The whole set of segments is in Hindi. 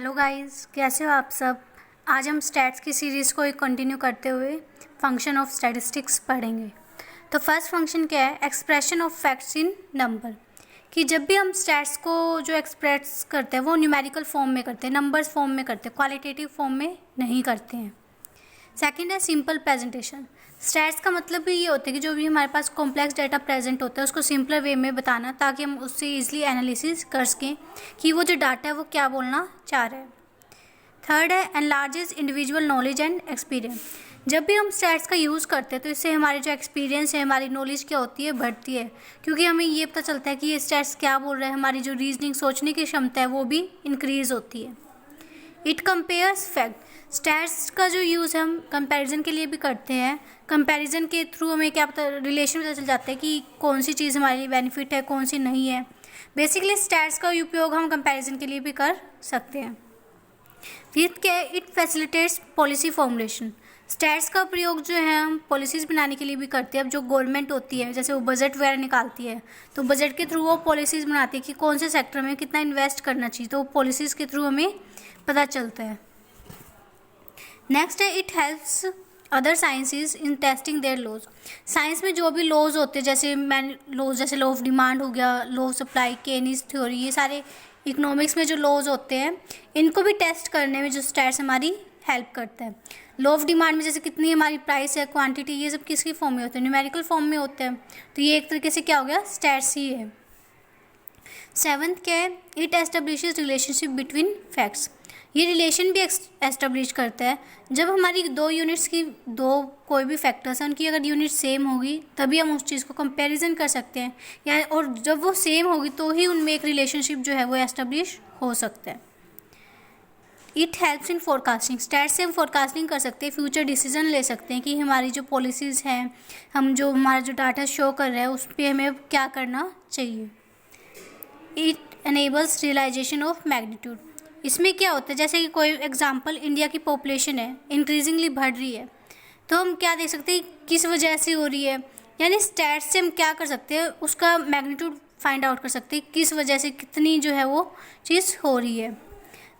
हेलो गाइस, कैसे हो आप सब। आज हम स्टैट्स की सीरीज़ को कंटिन्यू करते हुए फंक्शन ऑफ स्टैटिस्टिक्स पढ़ेंगे। तो फर्स्ट फंक्शन क्या है? Expression of facts in number. कि जब भी हम स्टैट्स को जो एक्सप्रेस करते हैं वो न्यूमेरिकल फॉर्म में करते हैं, नंबर्स फॉर्म में करते हैं, क्वालिटेटिव फॉर्म में नहीं करते हैं। सेकंड है सिंपल प्रेजेंटेशन। स्टैट्स का मतलब भी ये होता है कि जो भी हमारे पास कॉम्प्लेक्स डाटा प्रेजेंट होता है उसको सिंपलर वे में बताना, ताकि हम उससे ईजिली एनालिसिस कर सकें कि वो जो डाटा है वो क्या बोलना चाह रहे हैं। थर्ड है enlarges individual knowledge and experience. जब भी हम स्टैट्स का यूज़ करते हैं तो इससे हमारे जो एक्सपीरियंस है, हमारी नॉलेज क्या होती है, बढ़ती है, क्योंकि हमें ये पता चलता है कि ये स्टैट्स क्या बोल रहे हैं। हमारी जो रीजनिंग, सोचने की क्षमता है वो भी इंक्रीज़ होती है। It compares fact. स्टैट्स का जो यूज़ हम कंपैरिजन के लिए भी करते हैं। कंपैरिजन के थ्रू हमें क्या पता, रिलेशन पता चल जाता है कि कौन सी चीज़ हमारे लिए बेनिफिट है, कौन सी नहीं है। बेसिकली स्टैट्स का उपयोग हम कंपैरिजन के लिए भी कर सकते हैं। फिफ्थ क्या है? It facilitates policy formulation. Stats का प्रयोग जो है हम पॉलिसीज़ बनाने के लिए भी करते हैं। अब जो गवर्नमेंट होती है, जैसे वो बजट वगैरह निकालती है, तो बजट के थ्रू वो पॉलिसीज़ बनाती है कि कौन से सेक्टर में कितना इन्वेस्ट करना चाहिए, तो वो पॉलिसीज़ के थ्रू हमें पता चलता है। नेक्स्ट है it helps other sciences in testing their laws. Science में जो भी लॉज होते हैं, जैसे लॉज, जैसे लॉ ऑफ डिमांड हो गया, law of supply, Kaynes theory, ये सारे इकोनॉमिक्स में जो लॉज होते हैं इनको भी टेस्ट करने में जो स्टैट्स हमारी हेल्प करता है। लॉ ऑफ डिमांड में जैसे कितनी हमारी प्राइस है, क्वांटिटी, ये सब किसकी फॉर्म में होते हैं? न्यूमेरिकल फॉर्म में होते हैं। तो ये एक तरीके से क्या हो गया? स्टैट्स ही है। सेवन्थ क्या है? It establishes relationship between facts. ये रिलेशन भी एस्टेब्लिश करता है। जब हमारी दो यूनिट्स की, दो कोई भी फैक्टर्स हैं, उनकी अगर यूनिट सेम होगी तभी हम उस चीज़ को कंपैरिजन कर सकते हैं, या और जब वो सेम होगी तो ही उनमें एक रिलेशनशिप जो है वो एस्टेब्लिश हो सकता है। It helps in forecasting. Stats से हम फोरकास्टिंग कर सकते हैं, फ्यूचर डिसीजन ले सकते हैं कि हमारी जो पॉलिसीज़ हैं, हम जो हमारा जो डाटा शो कर रहे हैं उस पर हमें क्या करना चाहिए। It enables realization of magnitude. इसमें क्या होता है, जैसे कि कोई एग्जांपल, इंडिया की पॉपुलेशन है, इंक्रीजिंगली बढ़ रही है, तो हम क्या देख सकते हैं किस वजह से हो रही है। यानी स्टैट्स से हम क्या कर सकते हैं, उसका मैग्नीट्यूड फाइंड आउट कर सकते हैं, किस वजह से कितनी जो है वो चीज़ हो रही है।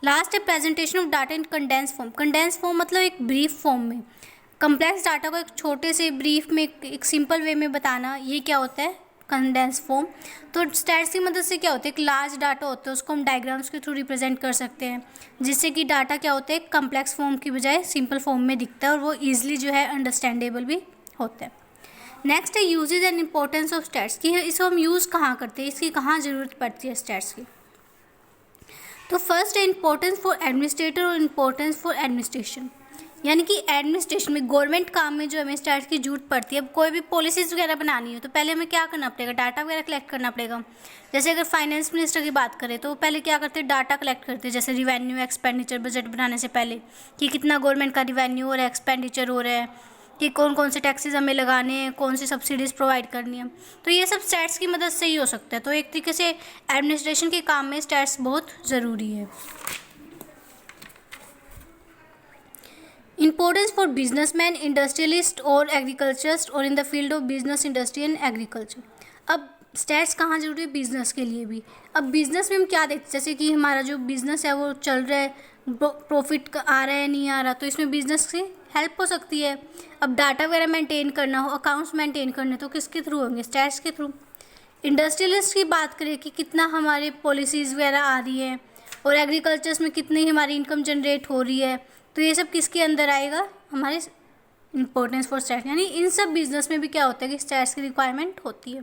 लास्ट है presentation of data in condense form. Condense form मतलब एक ब्रीफ फॉर्म में, कम्प्लेक्स डाटा को एक छोटे से ब्रीफ में, एक सिंपल वे में बताना, ये क्या होता है? Condense form. तो स्टैट्स की मदद से क्या होता है, एक लार्ज डाटा होता है उसको हम डायग्राम्स के थ्रू रिप्रेजेंट कर सकते हैं, जिससे कि डाटा क्या होता है, कम्प्लेक्स फॉर्म की बजाय सिंपल फॉर्म में दिखता है और वो ईजिली जो है अंडरस्टैंडेबल भी होता है। नेक्स्ट है uses and importance of stats, कि इसको हम यूज़ कहाँ करते हैं, इसकी कहाँ ज़रूरत पड़ती है स्टैट्स की। तो फर्स्ट है इंपॉर्टेंस फॉर एडमिनिस्ट्रेटर और इम्पोर्टेंस फॉर एडमिनिस्ट्रेशन। यानी कि एडमिनिस्ट्रेशन में, गवर्नमेंट काम में जो हमें स्टैट्स की जरूरत पड़ती है। अब कोई भी पॉलिसीज़ वगैरह बनानी हो तो पहले हमें क्या करना पड़ेगा? डाटा वगैरह कलेक्ट करना पड़ेगा। जैसे अगर फाइनेंस मिनिस्टर की बात करें तो वो पहले क्या करते हैं? डाटा कलेक्ट करते हैं, जैसे रिवेन्यू, एक्सपेंडिचर, बजट बनाने से पहले कि कितना गवर्नमेंट का रिवेन्यू हो रहा है, एक्सपेंडिचर हो रहा है, कि कौन कौन से टैक्सेस हमें लगाने हैं, कौन सी सब्सिडीज़ प्रोवाइड करनी है। तो ये सब स्टैट्स की मदद से ही हो सकता है। तो एक तरीके से एडमिनिस्ट्रेशन के काम में स्टैट्स बहुत ज़रूरी है। Importance for businessmen, इंडस्ट्रियलिस्ट और एग्रीकल्चरिस्ट और in the field of business, industry and agriculture. अब स्टैट्स कहाँ जरूरी है? बिजनेस के लिए भी। अब बिजनेस में हम क्या देखते हैं, जैसे कि हमारा जो बिजनेस है वो चल रहा है, प्रॉफिट आ रहा है, नहीं आ रहा, तो इसमें बिजनेस से हेल्प हो सकती है। अब डाटा वगैरह मेंटेन करना हो, अकाउंट्स मेंटेन करने, तो किसके थ्रू होंगे? स्टैट्स के थ्रू। इंडस्ट्रियलिस्ट की बात करें कि कितना हमारे पॉलिसीज़ वगैरह आ रही है, और एग्रीकल्चर्स में कितनी हमारी इनकम जनरेट हो रही है, तो ये सब किसके अंदर आएगा? हमारे इंपॉर्टेंस फॉर स्टैट्स। यानी इन सब बिजनेस में भी क्या होता है कि स्टैट्स की रिक्वायरमेंट होती है।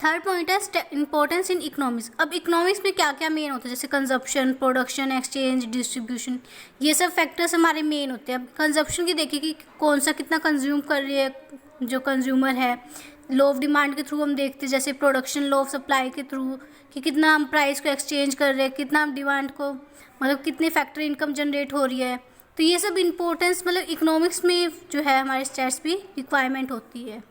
थर्ड पॉइंट है इंपॉर्टेंस इन इकोनॉमिक्स। अब इकोनॉमिक्स में क्या क्या मेन होता है, जैसे कंजप्शन, प्रोडक्शन, एक्सचेंज, डिस्ट्रीब्यूशन, ये सब फैक्टर्स हमारे मेन होते हैं। अब कंजप्शन की देखिए कि कौन सा कितना कंज्यूम कर रही है जो कंज्यूमर है। लॉ ऑफ डिमांड के थ्रू हम देखते हैं, जैसे प्रोडक्शन लॉ ऑफ सप्लाई के थ्रू, कि कितना हम प्राइस को एक्सचेंज कर रहे हैं, कितना हम डिमांड को, मतलब कितनी फैक्ट्री इनकम जनरेट हो रही है। तो ये सब इंपॉर्टेंस, मतलब इकोनॉमिक्स में जो है हमारे स्टैट्स भी रिक्वायरमेंट होती है।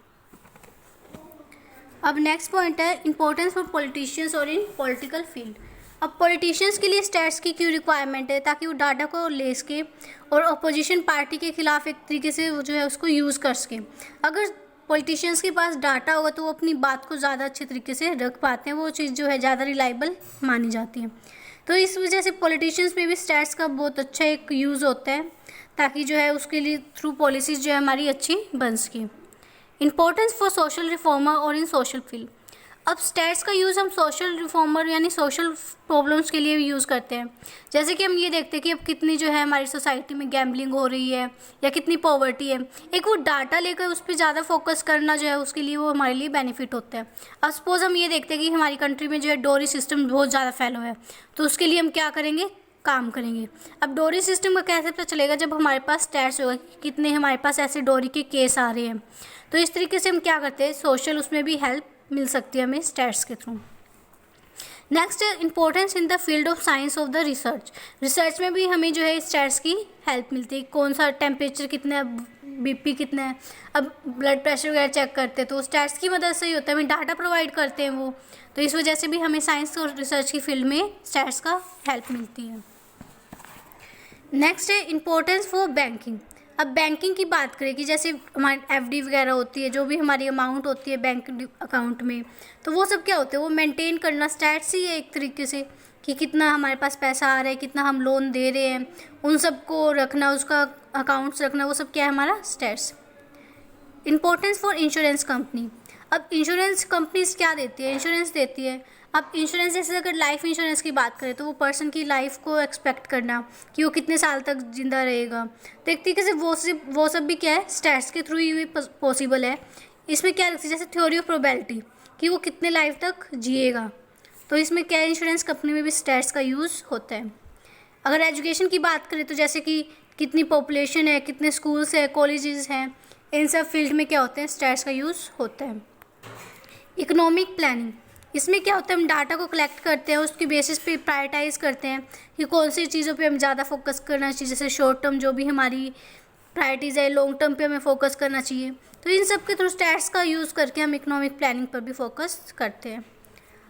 अब नेक्स्ट पॉइंट है इंपॉर्टेंस फॉर पॉलिटिशियंस और इन पॉलिटिकल फील्ड। अब पॉलिटिशियंस के लिए स्टैट्स की क्यों रिक्वायरमेंट है? ताकि वो डाटा को ले सके और अपोजिशन पार्टी के खिलाफ एक तरीके से वो जो है उसको यूज़ कर सके। अगर पॉलिटिशियंस के पास डाटा होगा तो वो अपनी बात को ज़्यादा अच्छे तरीके से रख पाते हैं, वो चीज़ जो है ज़्यादा रिलायबल मानी जाती है। तो इस वजह से पॉलिटिशियंस में भी स्टैट्स का बहुत अच्छा एक यूज़ होता है, ताकि जो है उसके लिए थ्रू पॉलिसीज़ जो है हमारी अच्छी बन सके। इम्पोर्टेंस फॉर सोशल रिफॉर्मर और इन सोशल फील्ड। अब स्टैट्स का यूज़ हम सोशल रिफॉर्मर यानी सोशल प्रॉब्लम्स के लिए भी यूज़ करते हैं। जैसे कि हम ये देखते हैं कि अब कितनी जो है हमारी सोसाइटी में गैम्बलिंग हो रही है या कितनी पॉवर्टी है, एक वो डाटा लेकर उस पर ज़्यादा फोकस करना जो है उसके लिए वो हमारे लिए बेनिफिट होता है। अब सपोज़ हम ये देखते हैं कि हमारी कंट्री में जो है डोरी सिस्टम बहुत ज़्यादा फैला हुआ है, तो उसके लिए हम क्या करेंगे, काम करेंगे। अब डोरी सिस्टम का कैसे पता चलेगा, जब हमारे पास स्टैट्स होगा कि कितने हमारे पास ऐसे डोरी के केस आ रहे हैं। तो इस तरीके से हम क्या करते हैं, सोशल उसमें भी हेल्प मिल सकती है हमें स्टैट्स के थ्रू। नेक्स्ट है importance in the field of science of the research. Research में भी हमें जो है स्टैट्स की हेल्प मिलती है, कौन सा टेम्परेचर कितना है, बीपी कितना है, अब ब्लड प्रेशर वगैरह चेक करते हैं तो स्टैट्स की मदद से ही होता है, हमें डाटा प्रोवाइड करते हैं वो। तो इस वजह से भी हमें साइंस और रिसर्च की फील्ड में स्टैट्स का हेल्प मिलती है। नेक्स्ट है इंपॉर्टेंस फॉर बैंकिंग। अब बैंकिंग की बात करें कि जैसे हमारी एफडी वगैरह होती है, जो भी हमारी अमाउंट होती है बैंक अकाउंट में, तो वो सब क्या होते हैं, वो मेंटेन करना स्टैट्स ही है एक तरीके से, कि कितना हमारे पास पैसा आ रहा है, कितना हम लोन दे रहे हैं, उन सब को रखना, उसका अकाउंट्स रखना, वो सब क्या है हमारा stats. Importance for insurance company. अब इंश्योरेंस कंपनीज क्या देती है, इंश्योरेंस देती है। अब इंश्योरेंस जैसे अगर लाइफ इंश्योरेंस की बात करें तो वो पर्सन की लाइफ को एक्सपेक्ट करना कि वो कितने साल तक जिंदा रहेगा, तो एक तरीके से वो सब भी क्या है स्टैट्स के थ्रू ही पॉसिबल है। इसमें क्या रखती है, जैसे थ्योरी ऑफ प्रोबेबिलिटी कि वो कितने लाइफ तक जिएगा, तो इसमें क्या है इंश्योरेंस कंपनी में भी स्टैट्स का यूज़ होता है। अगर एजुकेशन की बात करें तो जैसे कि कितनी पॉपुलेशन है, कितने स्कूल्स है, कॉलेजेस हैं, इन सब फील्ड में क्या होते हैं स्टैट्स का यूज़ होता है। इकोनॉमिक प्लानिंग, इसमें क्या होता है हम डाटा को कलेक्ट करते हैं, उसके बेसिस पे प्रायोरिटाइज करते हैं कि कौन सी चीज़ों पे हम ज़्यादा फोकस करना चाहिए, जैसे शॉर्ट टर्म जो भी हमारी प्रायोरिटीज़ है, लॉन्ग टर्म पे हमें फोकस करना चाहिए। तो इन सब के थ्रू स्टैट्स का यूज़ करके हम इकोनॉमिक प्लानिंग पर भी फोकस करते हैं।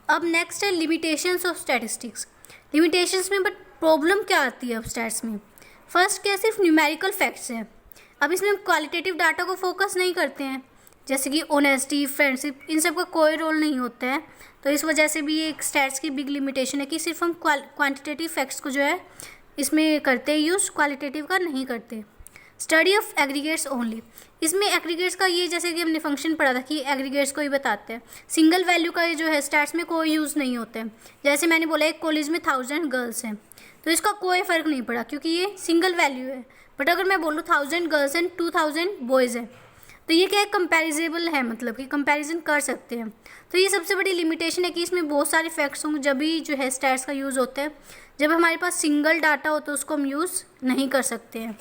अब नेक्स्ट है लिमिटेशंस ऑफ स्टैटिस्टिक्स। लिमिटेशंस में बट प्रॉब्लम क्या आती है अब स्टैट्स में, फर्स्ट क्या सिर्फ न्यूमेरिकल फैक्ट्स हैं। अब इसमें हम क्वालिटेटिव डाटा को फोकस नहीं करते हैं, जैसे कि ऑनेस्टी, फ्रेंडशिप, इन सब का कोई रोल नहीं होता है। तो इस वजह से भी एक स्टैट्स की बिग लिमिटेशन है कि सिर्फ हम क्वांटिटेटिव फैक्ट्स को जो है इसमें करते हैं यूज़, क्वालिटेटिव का नहीं करते। स्टडी ऑफ एग्रीगेट्स ओनली, इसमें एग्रीगेट्स का ये जैसे कि हमने फंक्शन पढ़ा था कि एग्रीगेट्स को ही बताते हैं, सिंगल वैल्यू का ये जो है स्टैट्स में कोई यूज़ नहीं होता है। जैसे मैंने बोला एक कॉलेज में 1000 गर्ल्स हैं, तो इसका कोई फ़र्क नहीं पड़ा क्योंकि ये सिंगल वैल्यू है। बट अगर मैं बोलूँ 1000 गर्ल्स एंड 2000 बॉयज़ हैं, तो ये क्या है कंपैरिजेबल है, मतलब कि कंपैरिजन कर सकते हैं। तो ये सबसे बड़ी लिमिटेशन है कि इसमें बहुत सारे फैक्ट्स होंगे जब भी जो है स्टैट्स का यूज़ होता है। जब हमारे पास सिंगल डाटा हो तो उसको हम यूज़ नहीं कर सकते हैं।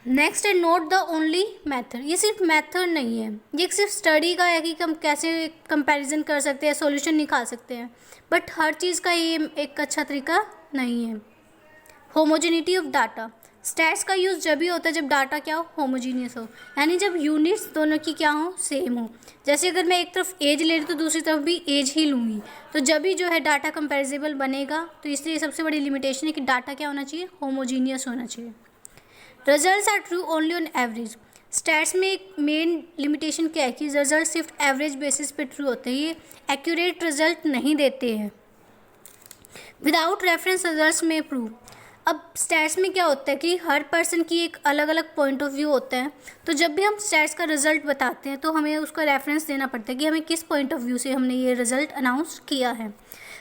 नेक्स्ट है नोट द ओनली मेथड, ये सिर्फ मेथड नहीं है, ये सिर्फ स्टडी का है कि हम कैसे कंपैरिजन कर सकते हैं, सॉल्यूशन निकाल सकते हैं, बट हर चीज़ का ये एक अच्छा तरीका नहीं है। होमोजेनिटी ऑफ डाटा, स्टैट्स का यूज़ जब भी होता है जब डाटा क्या हो, होमोजीनियस हो, यानी जब यूनिट्स दोनों की क्या हो, सेम हो। जैसे अगर मैं एक तरफ एज ले रही तो दूसरी तरफ भी एज ही लूँगी, तो जब भी जो है डाटा कंपैरिजेबल बनेगा। तो इसलिए सबसे बड़ी लिमिटेशन है कि डाटा क्या होना चाहिए, होमोजीनियस होना चाहिए। Results are true only on average, stats में एक मेन लिमिटेशन क्या है कि रिजल्ट सिर्फ एवरेज बेसिस पे ट्रू होते हैं, ये एक्यूरेट रिजल्ट नहीं देते हैं। विदाउट रेफरेंस रिजल्ट्स में प्रूव, अब स्टैट्स में क्या होता है कि हर पर्सन की एक अलग अलग पॉइंट ऑफ व्यू होता है, तो जब भी हम स्टैट्स का रिजल्ट बताते हैं तो हमें उसका रेफरेंस देना पड़ता है कि हमें किस पॉइंट ऑफ व्यू से हमने ये रिजल्ट अनाउंस किया है।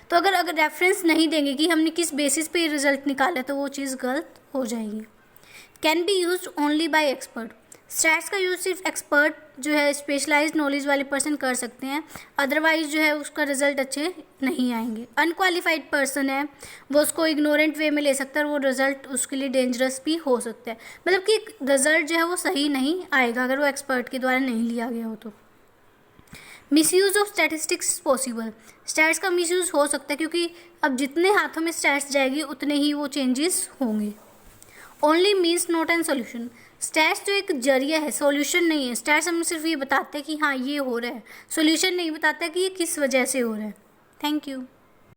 तो अगर रेफरेंस नहीं देंगे कि हमने किस बेसिस पे ये रिजल्ट निकाला है तो वो चीज़ गलत हो जाएगी। Can be use only by expert, stats का यूज़ सिर्फ एक्सपर्ट जो है स्पेशलाइज्ड नॉलेज वाले पर्सन कर सकते हैं, अदरवाइज जो है उसका रिजल्ट अच्छे नहीं आएंगे। अनक्वालिफाइड पर्सन है वो उसको इग्नोरेंट वे में ले सकता है और वो रिजल्ट उसके लिए डेंजरस भी हो सकता है, मतलब कि रिजल्ट जो है वो सही नहीं आएगा अगर वो एक्सपर्ट के द्वारा नहीं लिया गया हो तो। Misuse of statistics possible, stats का मिसयूज़ हो सकता है क्योंकि अब जितने हाथों में स्टैट्स जाएगी उतने ही वो चेंजेस होंगे। Only means not an solution, stats जो एक जरिया है, सॉल्यूशन नहीं है। स्टैट्स हमें सिर्फ ये बताते हैं कि हाँ ये हो रहा है, सॉल्यूशन नहीं बताता कि ये किस वजह से हो रहा है। Thank you.